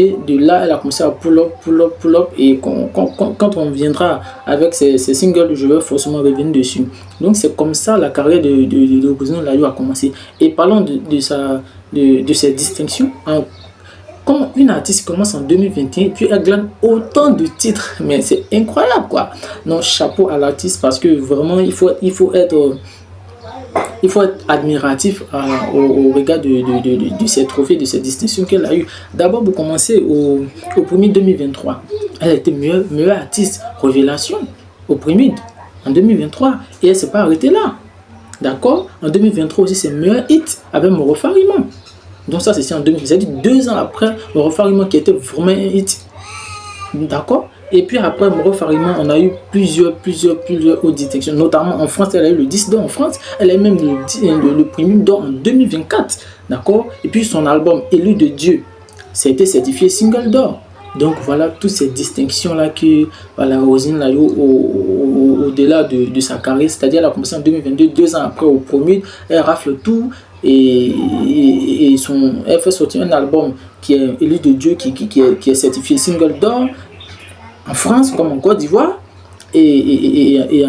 Et de là, elle a commencé à pull up, pull up, pull up. Et quand on viendra avec ces singles, je vais forcément revenir dessus. Donc, c'est comme ça la carrière de Roselyne Layo a commencé. Et parlons de ses distinctions. Quand une artiste commence en 2021 et puis elle glane autant de titres, mais c'est incroyable quoi. Donc, chapeau à l'artiste parce que vraiment, il faut être admiratif au regard de ces trophées, de ces distinctions qu'elle a eues. D'abord, pour commencer, au premier 2023, elle a été meilleure artiste révélation au premier en 2023 et elle ne s'est pas arrêtée là. D'accord. En 2023 aussi, c'est meilleur hit avec Moro Farima. Donc ça, c'est en 2020. C'est-à-dire 2 ans après Moro Farima qui était vraiment un hit. D'accord. Et puis après Moro Farima, on a eu plusieurs autres distinctions. Notamment en France, elle a eu le 10 d'or en France. Elle a eu même le prix d'or en 2024. D'accord. Et puis son album Élu de Dieu, ça a été certifié single d'or. Donc voilà toutes ces distinctions-là que voilà, Roselyne Layo, au-delà de sa carrière, c'est-à-dire elle a commencé en 2022, 2 ans après au premier, elle rafle tout et elle fait sortir un album qui est Élu de Dieu, qui est certifié single d'or en France comme en Côte d'Ivoire et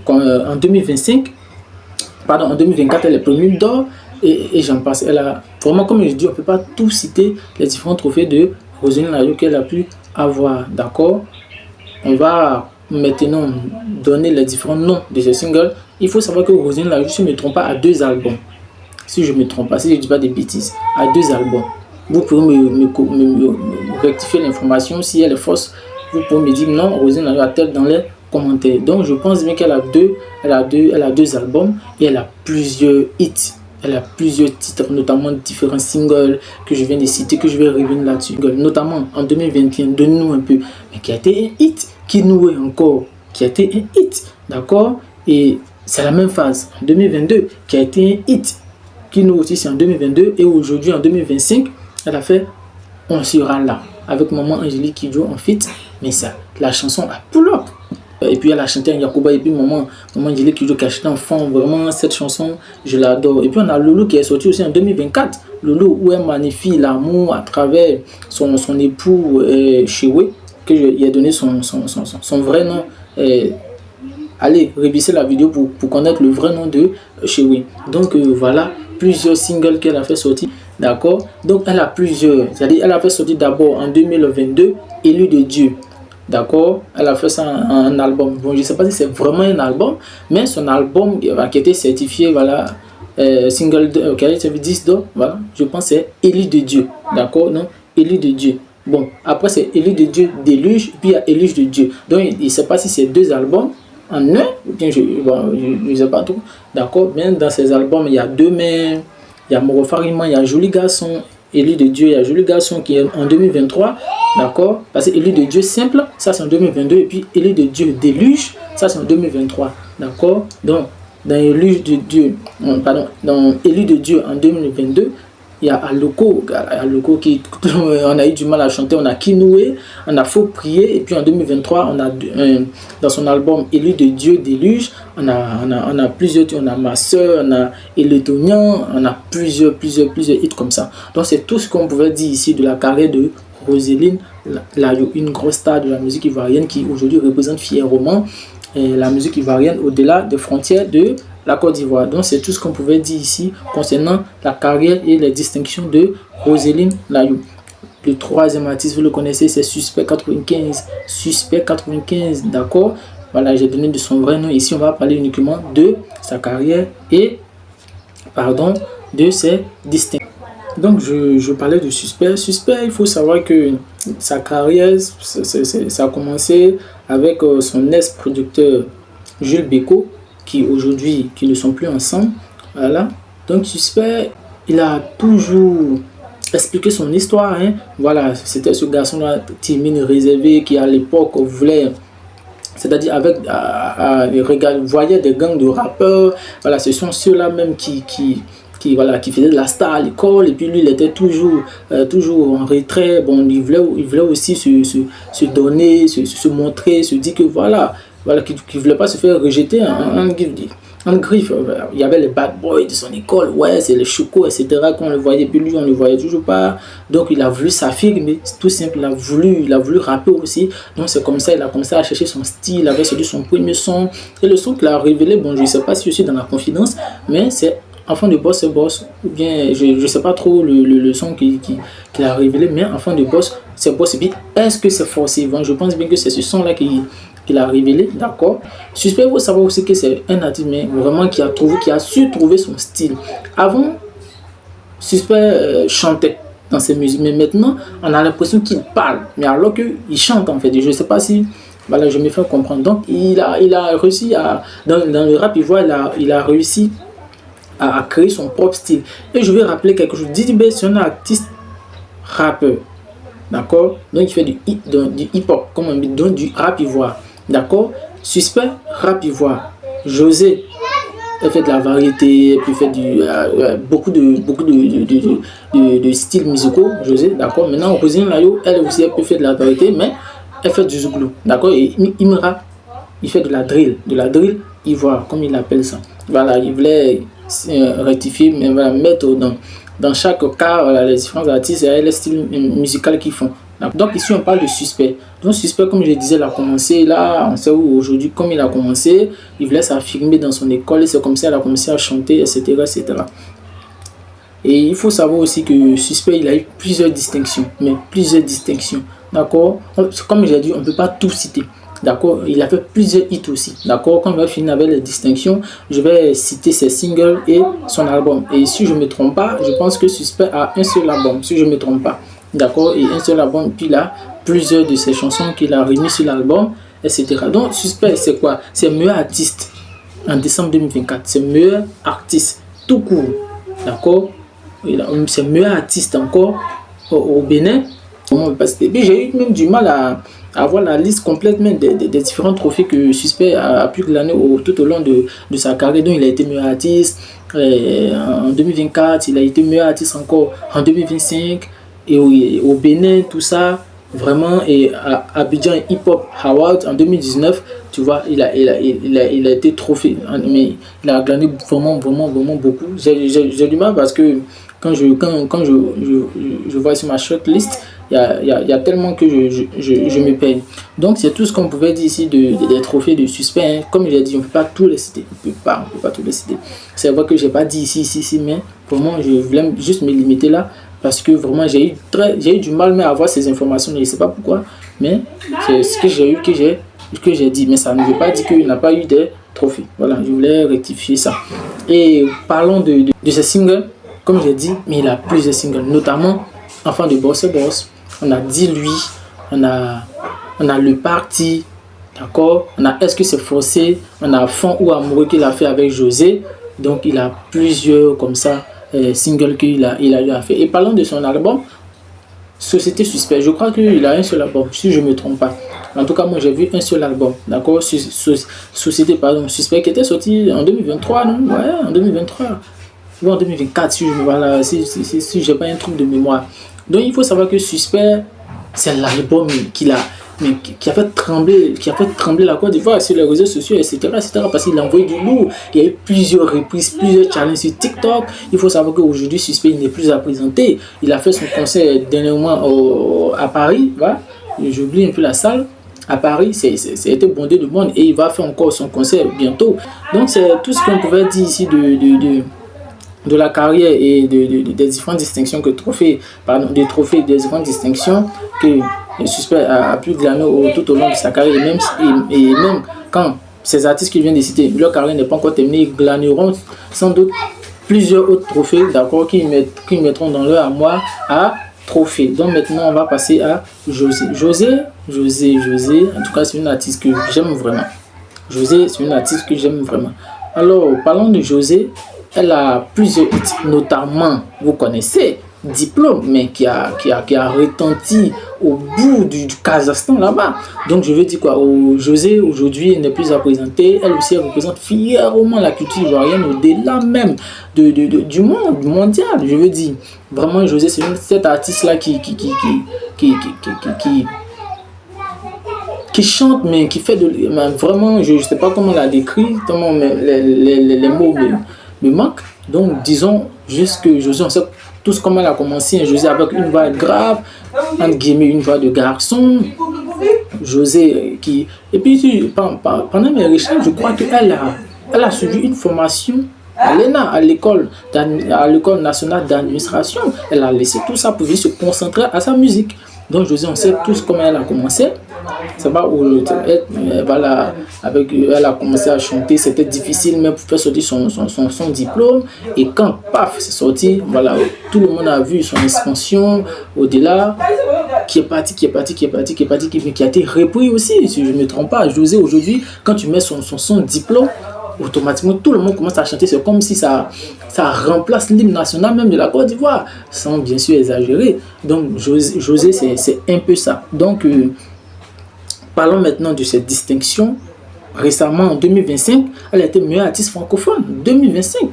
en 2025, pardon, en 2024 elle est première d'or et j'en passe. Elle a vraiment, comme je dis, on ne peut pas tout citer les différents trophées de Roselyne Layo qu'elle a pu avoir, d'accord. On va maintenant donner les différents noms de ces singles. Il faut savoir que Roselyne Layo, si je ne me trompe pas, a 2 albums. Si je ne me trompe pas, si je ne dis pas des bêtises, a 2 albums. Vous pouvez me rectifier l'information si elle est fausse. Vous pouvez me dire non, Roselyne Layo a-t-elle dans les commentaires. Donc je pense bien qu'elle a deux albums et elle a plusieurs hits. Elle a plusieurs titres, notamment différents singles que je viens de citer, que je vais revenir là-dessus. Notamment en 2021, donne-nous un peu, mais qui a été un hit, qui nouait encore, qui a été un hit, d'accord. Et c'est la même phase, en 2022, qui a été un hit, qui nous aussi c'est en 2022, et aujourd'hui en 2025, elle a fait On sera là, avec Maman Angélique qui joue en feat, mais ça, la chanson a pull up. Et puis elle a chanté un Yacouba et puis Maman Angélique qui a chanté en fond. Vraiment cette chanson je l'adore. Et puis on a Loulou qui est sorti aussi en 2024. Loulou où elle magnifie l'amour à travers son époux Chewe, que il a donné son vrai nom. Allez réviser la vidéo pour connaître le vrai nom de Chewe. Donc voilà plusieurs singles qu'elle a fait sortir. D'accord. Donc elle a plusieurs. C'est-à-dire elle a fait sortir d'abord en 2022 Élu de Dieu. D'accord, elle a fait ça en album. Bon, je ne sais pas si c'est vraiment un album, mais son album qui a été certifié, voilà, single, qui a été 10 d'or, voilà, je pense que c'est Élu de Dieu. D'accord, non, Élu de Dieu. Bon, après c'est Élu de Dieu Déluge, puis il y a Élu de Dieu. Donc, il ne sait pas si c'est 2 albums en un, ou bien je ne sais pas trop. D'accord, bien dans ces albums, il y a 2 mais il y a Moro Farima, il y a Joli Garçon. Élu de Dieu, il y a Joli Garçon qui est en 2023, d'accord. Parce que Élu de Dieu simple, ça c'est en 2022, et puis Élu de Dieu déluge, ça c'est en 2023, d'accord. Donc dans Élu de Dieu, dans Élu de Dieu en 2022, il y a Aloko qui on a eu du mal à chanter, on a Kinoué, on a Faut prier, et puis en 2023 on a dans son album Élu de Dieu déluge, on a plusieurs, on a Ma Soeur, on a Elétonian, on a plusieurs hits comme ça. Donc c'est tout ce qu'on pouvait dire ici de la carrière de Roselyne Layo, une grosse star de la musique ivoirienne qui aujourd'hui représente fièrement la musique ivoirienne au-delà des frontières de la Côte d'Ivoire. Donc c'est tout ce qu'on pouvait dire ici concernant la carrière et les distinctions de Roselyne Layo. Le 3e artiste, vous le connaissez, c'est Suspect 95. Suspect 95, d'accord. Voilà, j'ai donné de son vrai nom. Ici, on va parler uniquement de sa carrière et, de ses distinctions. Donc, je parlais de Suspect. Suspect, il faut savoir que sa carrière, ça a commencé avec son ex-producteur Jules Bécaud, qui aujourd'hui, qui ne sont plus ensemble. Voilà. Donc, Suspect, il a toujours expliqué son histoire. Hein. Voilà, c'était ce garçon-là, timide, réservé, qui à l'époque voulait... C'est-à-dire avec voyait des gangs de rappeurs, voilà, ce sont ceux-là même qui faisaient de la star à l'école, et puis lui il était toujours en retrait. Bon, il voulait aussi se donner, se montrer, se dire que voilà qu'il ne voulait pas se faire rejeter en griffe. Il y avait les bad boys de son école, ouais, c'est les chocos, etc. Qu'on le voyait, puis lui, on ne le voyait toujours pas. Donc, il a voulu s'affirmer, c'est tout simple. Il a voulu rapper aussi. Donc, c'est comme ça, il a commencé à chercher son style. Il avait sorti son premier son. Et le son qu'il a révélé, bon, je ne sais pas si je suis dans la confidence, mais c'est Enfant de Boss, c'est Boss, ou bien je ne sais pas trop le son qu'il a révélé, mais Enfant de Boss, c'est Boss. Et puis, est-ce que c'est forcé? Bon, je pense bien que c'est ce son-là qu'il a révélé, d'accord. Suspect, il faut savoir aussi que c'est un artiste, mais vraiment qui a su trouver son style. Avant, Suspect chantait dans ses musiques, mais maintenant, on a l'impression qu'il parle, mais alors qu'il chante en fait. Je ne sais pas si. Voilà, je me fais comprendre. Donc, il a réussi à. Dans le rap, il a réussi à créer son propre style. Et je vais rappeler quelque chose. Didi B, c'est un artiste rappeur. D'accord? Donc il fait du hip-hop, comme on dit, donc du rap ivoire. D'accord? Suspect, rap ivoire. José, elle fait de la variété, puis fait beaucoup de styles musicaux. José, d'accord? Maintenant, Rosine Layo, elle aussi, elle peut faire de la variété, mais elle fait du zouglou. D'accord? Et Imra, il fait de la drill ivoire, comme il appelle ça. Voilà, il voulait rectifier, mais voilà, mettre dans chaque cas, voilà, les différents artistes et les styles musicaux qu'ils font. Donc ici on parle de Suspect. Donc Suspect, comme je disais, il a commencé là, on sait où aujourd'hui, comme il a commencé, il voulait s'affirmer dans son école et c'est comme ça qu'il a commencé à chanter, etc., etc. Et il faut savoir aussi que Suspect, il a eu plusieurs distinctions, mais plusieurs distinctions, d'accord. Comme j'ai dit, on ne peut pas tout citer. D'accord, il a fait plusieurs hits aussi. D'accord, quand on va finir avec les distinctions, je vais citer ses singles et son album. Et si je ne me trompe pas, je pense que Suspect a un seul album, si je ne me trompe pas. D'accord, et un seul album. Puis là, plusieurs de ses chansons qu'il a remis sur l'album, etc. Donc, Suspect, c'est quoi? C'est meilleur artiste en décembre 2024. C'est meilleur artiste tout court. D'accord, c'est meilleur artiste encore au Bénin. Puis j'ai eu même du mal à avoir la liste complètement des différents trophées que Suspect a pu glaner tout au long de sa carrière. Donc il a été meilleur artiste en 2024, il a été meilleur artiste encore en 2025 et au Bénin, tout ça, vraiment, et à Abidjan Hip Hop Award en 2019, tu vois, il a été trophée, mais il a glané vraiment beaucoup. J'ai du mal parce que quand je vois sur ma shortlist, il y a tellement que je me paye. Donc c'est tout ce qu'on pouvait dire ici des trophées de Suspect. Hein. Comme j'ai dit, on ne peut pas tous les citer. On peut pas tous les citer. C'est vrai que je n'ai pas dit ici, mais pour moi, je voulais juste me limiter là. Parce que vraiment, j'ai eu du mal à avoir ces informations. Je ne sais pas pourquoi. Mais c'est ce que j'ai eu, que j'ai dit. Mais ça ne veut pas dire qu'il n'a pas eu des trophées. Voilà, je voulais rectifier ça. Et parlons de ces singles. Comme j'ai dit, mais il a plusieurs singles. Notamment, Enfant de Boss, on a Dit Lui, on a Le Parti, d'accord, on a Est-ce que c'est forcé, on a Fond ou Amoureux qu'il a fait avec José. Donc il a plusieurs comme ça singles qu'il a eu à faire. Et parlant de son album Société Suspect, je crois qu'il a un seul album, si je ne me trompe pas. En tout cas, moi j'ai vu un seul album, d'accord, Société Suspect, qui était sorti en 2023, non? Ouais, en 2023 ou en 2024, si je n'ai pas un truc de mémoire. Donc il faut savoir que Suspect, c'est l'album qui a fait trembler la Côte d'Ivoire sur les réseaux sociaux, etc. parce qu'il a envoyé du lourd. Il y a eu plusieurs reprises, plusieurs challenges sur TikTok. Il faut savoir qu'aujourd'hui, Suspect n'est plus à présenter. Il a fait son concert dernièrement à Paris. Voilà. J'oublie un peu la salle. À Paris, c'était bondé de monde et il va faire encore son concert bientôt. Donc c'est tout ce qu'on pouvait dire ici de la carrière et des différentes distinctions des différentes distinctions que le Suspect a pu glaner tout au long de sa carrière. Et même quand ces artistes qui viennent de citer, leur carrière n'est pas encore terminée, ils glaneront sans doute plusieurs autres trophées, d'accord, qu'ils mettront dans leur armoire à trophées. Donc maintenant, on va passer à José, en tout cas, c'est une artiste que j'aime vraiment. José, c'est une artiste que j'aime vraiment. Alors, parlons de José. Elle a plusieurs hits, notamment, vous connaissez, Diplôme, mais qui a retenti au bout du Kazakhstan là-bas. Donc je veux dire quoi, José aujourd'hui n'est plus à présenter. Elle aussi elle représente fièrement la culture ivoirienne au-delà même du monde mondial. Je veux dire, vraiment José, c'est cet artiste-là qui qui chante, mais qui fait mais vraiment, je ne sais pas comment on l'a décrit, tellement les mots me manquent. Donc, disons juste que José, on sait tous comment elle a commencé. José avec une voix grave, entre guillemets, une voix de garçon. José qui... Et puis, pendant mes recherches, je crois qu'elle a suivi une formation à l'ENA, à l'école nationale d'administration. Elle a laissé tout ça pour venir se concentrer à sa musique. Donc, José, on sait tous comment elle a commencé. C'est pas où elle a commencé à chanter, c'était difficile même pour faire sortir son diplôme. Et quand, paf, c'est sorti, voilà, tout le monde a vu son expansion au-delà, qui est parti, qui a été repris aussi, si je ne me trompe pas. José, aujourd'hui, quand tu mets son diplôme, automatiquement, tout le monde commence à chanter. C'est comme si ça remplace l'hymne national même de la Côte d'Ivoire, sans bien sûr exagérer. Donc, José c'est un peu ça. Donc, parlons maintenant de cette distinction. Récemment, en 2025, elle a été meilleure artiste francophone. 2025.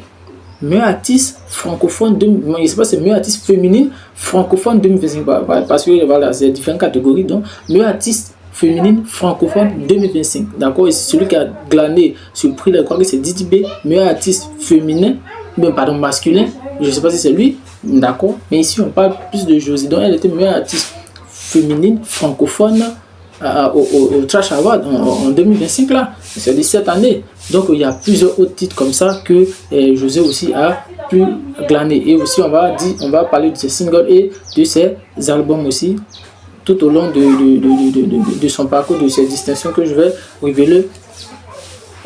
Meilleure artiste francophone, je ne sais pas, c'est meilleure artiste féminine francophone 2025. Parce que voilà, c'est différentes catégories. Donc, meilleure artiste féminine francophone 2025. D'accord? Et c'est celui qui a glané sur le prix, je crois que c'est Didi B, meilleur artiste féminin, pardon, masculin. Je ne sais pas si c'est lui. D'accord? Mais ici, on parle plus de José. Donc, elle était meilleure artiste féminine francophone au Trash Award en 2025 là, c'est cette année. Donc il y a plusieurs autres titres comme ça que José aussi a pu glaner. Et aussi on va parler de ses singles et de ses albums aussi tout au long de son parcours, de ses distinctions que je vais révéler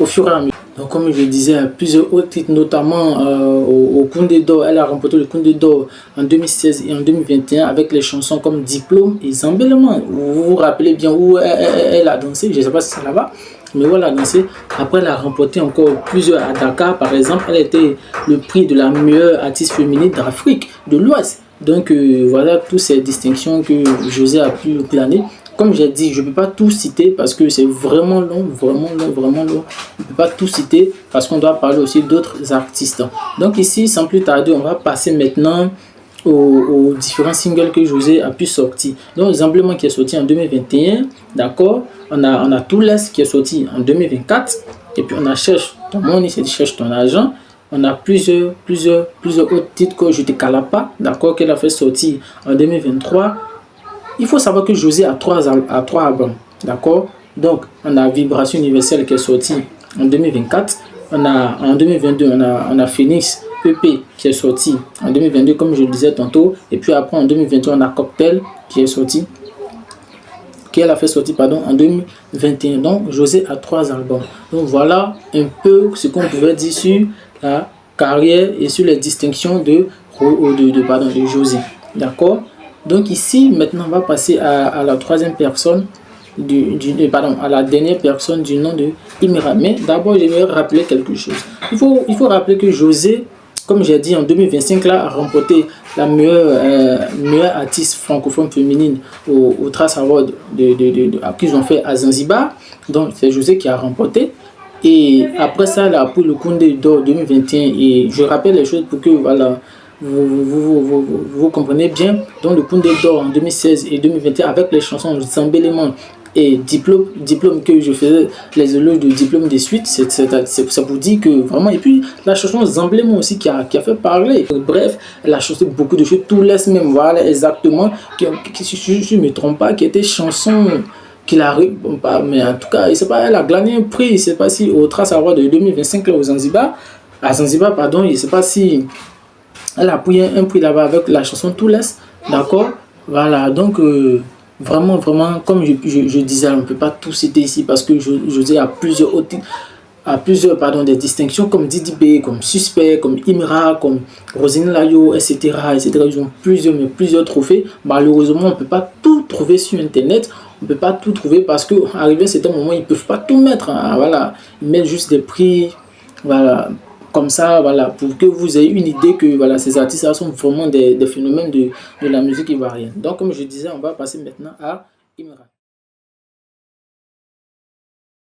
au fur et à mesure. Donc comme je disais, plusieurs autres titres, notamment au Koundé d'Or. Elle a remporté le Koundé d'Or en 2016 et en 2021 avec les chansons comme Diplôme et Zambellement. Vous vous rappelez bien où elle a dansé, je ne sais pas si c'est là-bas, mais où elle a dansé. Après, elle a remporté encore plusieurs à Dakar, par exemple. Elle a été le prix de la meilleure artiste féminine d'Afrique de l'Ouest. Donc voilà toutes ces distinctions que José a pu glaner. Comme j'ai dit, je ne peux pas tout citer parce que c'est vraiment long. Je ne peux pas tout citer parce qu'on doit parler aussi d'autres artistes. Donc ici, sans plus tarder, on va passer maintenant aux différents singles que José a pu sortir. Donc, Zamblement qui est sorti en 2021, d'accord. On a Tout Laisse qui est sorti en 2024. Et puis on a Cherche ton money, c'est Cherche ton argent. On a plusieurs autres titres que Je te cala pas, d'accord, qu'elle a fait sortir en 2023. Il faut savoir que José a trois albums, d'accord. Donc, on a Vibration Universelle qui est sorti en 2024. En 2022, on a Phoenix EP qui est sorti en 2022, comme je le disais tantôt. Et puis après, en 2023, on a Cocktail qui est sorti, qu'elle a fait sortir, pardon, en 2021. Donc, José a 3 albums. Donc, voilà un peu ce qu'on pouvait dire sur la carrière et sur les distinctions de José. D'accord? Donc ici, maintenant, on va passer à la troisième personne, à la dernière personne du nom de Imira. Mais d'abord, j'aimerais rappeler quelque chose. Il faut rappeler que José, comme j'ai dit, en 2025, là, a remporté la meilleure artiste francophone féminine au Trace Award qu'ils ont fait à Zanzibar. Donc, c'est José qui a remporté. Et après ça, elle a pris le Koundé d'Or 2021. Et je rappelle les choses pour que, voilà, vous comprenez bien. Donc le Koundé d'Or en 2016 et 2021 avec les chansons Zambellement et diplôme que je faisais les éloges de Diplôme des suites, ça vous dit que vraiment. Et puis la chanson Zambellement aussi qui a fait parler. Bref, elle a chanté beaucoup de choses, Tout Laisse même, voilà exactement, si je ne me trompe pas, qui était chanson qu'il arrive, mais en tout cas, elle a glané un prix, je ne sais pas si au Trace Award de 2025 là, à Zanzibar, pardon, je ne sais pas si elle a pris un prix là-bas avec la chanson Tout Laisse, d'accord. Voilà, donc vraiment, comme je disais, on ne peut pas tout citer ici parce que José a plusieurs des distinctions comme Didi B, comme Suspect, comme Imra, comme Rosine Layo, etc. Ils ont plusieurs trophées. Malheureusement, on ne peut pas tout trouver sur Internet. On ne peut pas tout trouver parce qu'arrivé à un certain moment, ils ne peuvent pas tout mettre. Hein, voilà. Ils mettent juste des prix, voilà, comme ça, voilà, pour que vous ayez une idée que voilà, ces artistes sont vraiment des phénomènes de la musique ivoirienne. Donc, comme je disais, on va passer maintenant à Imra.